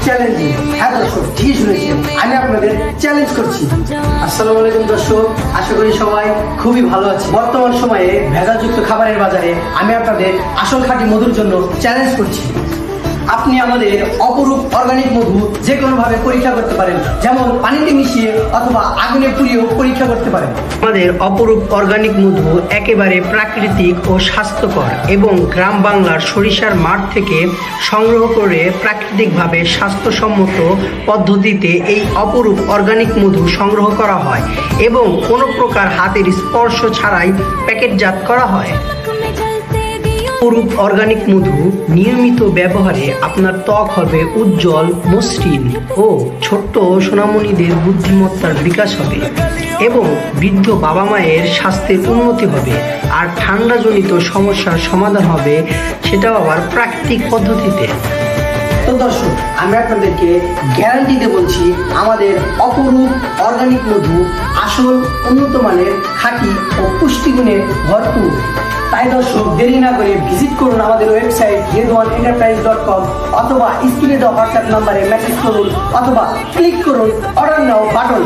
Challenging. হ্যাঁ দর্শক, ঠিকই শুনেছেন, আমি আপনাদের চ্যালেঞ্জ করছি। আসসালামু আলাইকুম দর্শক, আশা করি সবাই খুবই ভালো আছে। বর্তমান সময়ে ভেজালযুক্ত খাবারের বাজারে আমি আপনাদের আসল খাঁটি মধুর জন্য চ্যালেঞ্জ করছি। আপনি আমাদের অপরূপ অর্গানিক মধু যে কোনোভাবে পরীক্ষা করতে পারেন, যেমন পানিতে মিশিয়ে অথবা আগুনে পুড়িয়েও পরীক্ষা করতে পারেন। আমাদের অপরূপ অর্গানিক মধু একেবারে প্রাকৃতিক ও স্বাস্থ্যকর এবং গ্রাম বাংলার সরিষার মাঠ থেকে সংগ্রহ করে প্রাকৃতিকভাবে স্বাস্থ্যসম্মত পদ্ধতিতে এই অপরূপ অর্গানিক মধু সংগ্রহ করা হয় এবং কোনো প্রকার হাতের স্পর্শ ছাড়াই প্যাকেটজাত করা হয়। অপরূপ অর্গানিক মধু নিয়মিত ব্যবহারে আপনার ত্বক হবে উজ্জ্বল, মসৃণ ও ছোট্ট সোনামণিদের বুদ্ধিমত্তার বিকাশ হবে এবং বৃদ্ধ বাবা মায়ের স্বাস্থ্যের উন্নতি হবে। আর ঠান্ডাজনিত সমস্যার সমাধান হবে, সেটাও আবার প্রাকৃতিক পদ্ধতিতে। তো দর্শক, আমি আপনাদেরকে গ্যারান্টিতে বলছি, আমাদের অপরূপ অর্গানিক মধু আসল উন্নত মানের, খাঁটি ও পুষ্টিগুণে ভরপুর। তাই দর্শক, দেরি না করে ভিজিট করুন আমাদের ওয়েবসাইট red1enterprise.com অথবা স্ক্রিনে দেওয়া হোয়াটসঅ্যাপ নাম্বারে মেসেজ করুন অথবা ক্লিক করুন অর্ডার নাও বাটন।